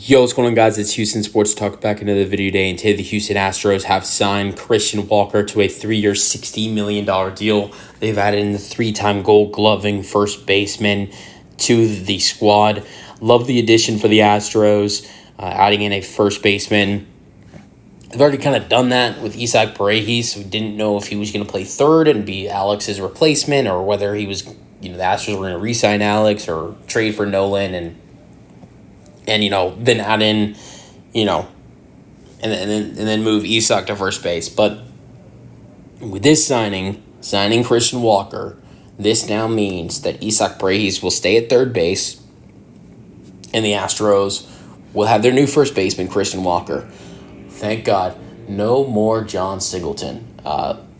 Yo, what's going on, guys? It's Houston Sports Talk back into the video today, and today the Houston Astros have signed Christian Walker to a 3-year, $60 million deal. They've added in the 3-time Gold Gloving first baseman to the squad. Love the addition for the Astros, adding in a first baseman. They've already kind of done that with Isaac Paredes. We didn't know if he was going to play third and be Alex's replacement, or whether he was, the Astros were going to re-sign Alex or trade for Nolan and then add in, and then move Isak to first base. But with this signing Christian Walker, this now means that Isaac Paredes will stay at third base, and the Astros will have their new first baseman, Christian Walker. Thank God, no more John Singleton.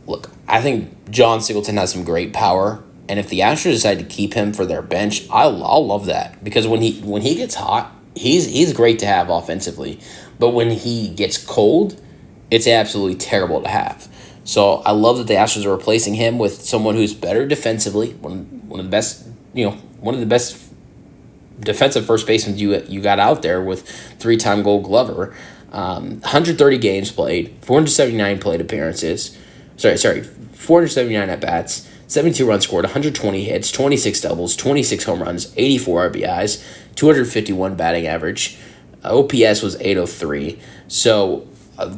Look, I think John Singleton has some great power, and if the Astros decide to keep him for their bench, I'll love that, because when he gets hot, he's great to have offensively, but when he gets cold, it's absolutely terrible to have. So I love that the Astros are replacing him with someone who's better defensively, one of the best defensive first basemen you got out there, with 3-time Gold Glover, 130 games played, 479 plate appearances, 479 at bats, 72 runs scored, 120 hits, 26 doubles, 26 home runs, 84 RBIs, 251 batting average. OPS was 803. So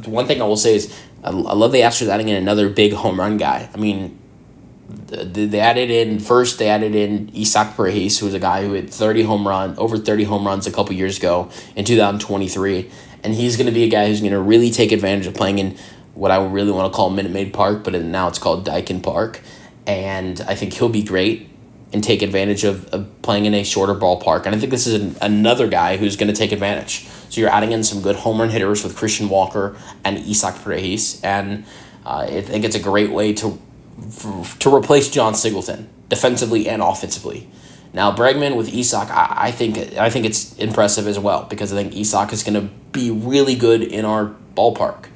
one thing I will say is I love the Astros adding in another big home run guy. I mean, they added in Isaac Paredes, who was a guy who hit over 30 home runs a couple years ago in 2023. And he's going to be a guy who's going to really take advantage of playing in what I really want to call Minute Maid Park, but now it's called Daikin Park. And I think he'll be great and take advantage of playing in a shorter ballpark. And I think this is another guy who's going to take advantage. So you're adding in some good home run hitters with Christian Walker and Isaac Paredes. And I think it's a great way to replace John Singleton defensively and offensively. Now, Bregman with Isaac, I think it's impressive as well, because I think Isaac is going to be really good in our ballpark.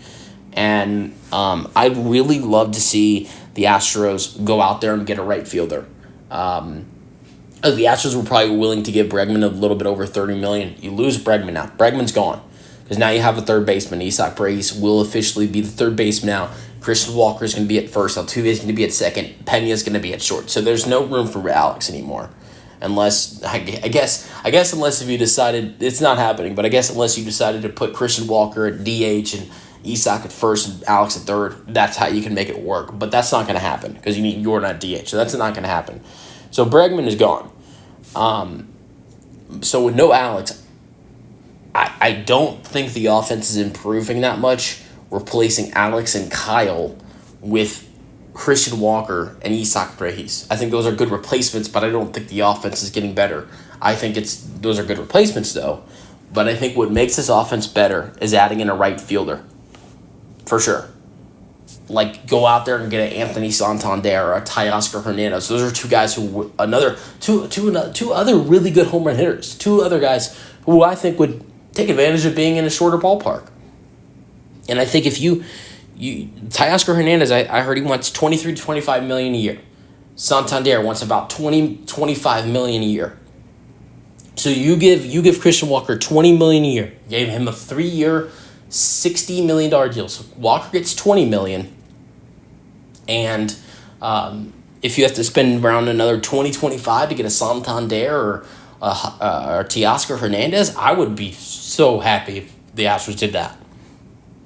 And I'd really love to see the Astros go out there and get a right fielder. The Astros were probably willing to give Bregman a little bit over $30 million. You lose Bregman now. Bregman's gone, because now you have a third baseman. Isaac Paredes will officially be the third baseman now. Christian Walker is going to be at first. Altuve is going to be at second. Pena is going to be at short. So there's no room for Alex anymore. Unless, I guess unless if you decided, it's not happening, but I guess unless you decided to put Christian Walker at DH and Isaac at first and Alex at third, that's how you can make it work. But that's not going to happen, because you need Jordan at DH, so that's not going to happen. So Bregman is gone. So with no Alex, I don't think the offense is improving that much, replacing Alex and Kyle with Christian Walker and Isaac Paredes. I think those are good replacements, but I don't think the offense is getting better. I think those are good replacements, though. But I think what makes this offense better is adding in a right fielder, for sure. Like, go out there and get an Anthony Santander or a Teoscar Hernandez. Those are two guys who two other really good home run hitters. Two other guys who I think would take advantage of being in a shorter ballpark. And I think if Teoscar Hernandez, I heard he wants $23 to $25 million a year. Santander wants about $25 million a year. So you give Christian Walker $20 million a year. You gave him a 3-year, $60 million deal. So Walker gets $20 million. And if you have to spend around another $25 to get a Santander or Teoscar Hernandez, I would be so happy if the Astros did that.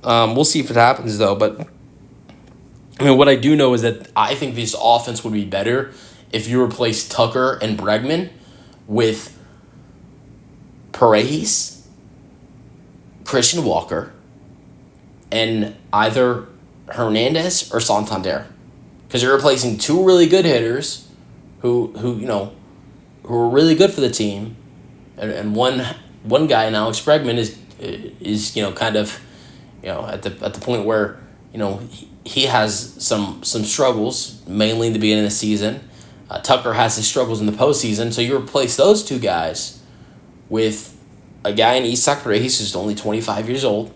We'll see if it happens, though. But I mean, what I do know is that I think this offense would be better if you replace Tucker and Bregman with Paredes, Christian Walker, and either Hernandez or Santander, because you're replacing two really good hitters who are really good for the team, and one guy in Alex Bregman is kind of at the point where he has some struggles, mainly in the beginning of the season. Tucker has his struggles in the postseason, so you replace those two guys with a guy in Isaac Paredes who's only 25 years old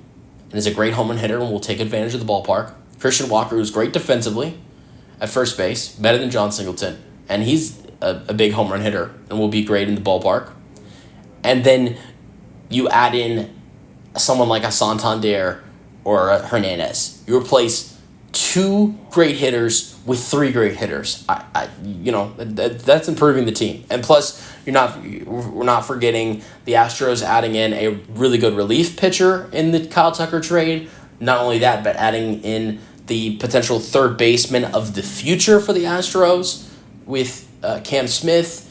and is a great home run hitter and will take advantage of the ballpark. Christian Walker, who's great defensively at first base, better than John Singleton, and he's a big home run hitter and will be great in the ballpark. And then you add in someone like a Santander or a Hernandez. You replace 2 great hitters with 3 great hitters. That's improving the team. And plus, we're not forgetting the Astros adding in a really good relief pitcher in the Kyle Tucker trade. Not only that, but adding in the potential third baseman of the future for the Astros with Cam Smith,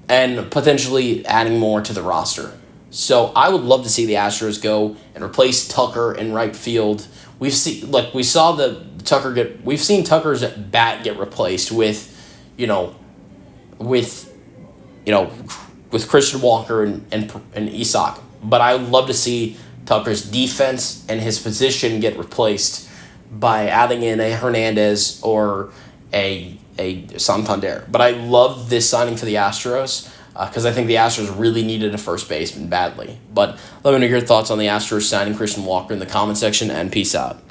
and potentially adding more to the roster. So I would love to see the Astros go and replace Tucker in right field. We've seen Tucker's bat get replaced with Christian Walker and Isak. But I would love to see Tucker's defense and his position get replaced by adding in a Hernandez or a Santander. But I love this signing for the Astros because I think the Astros really needed a first baseman badly. But let me know your thoughts on the Astros signing Christian Walker in the comment section, and peace out.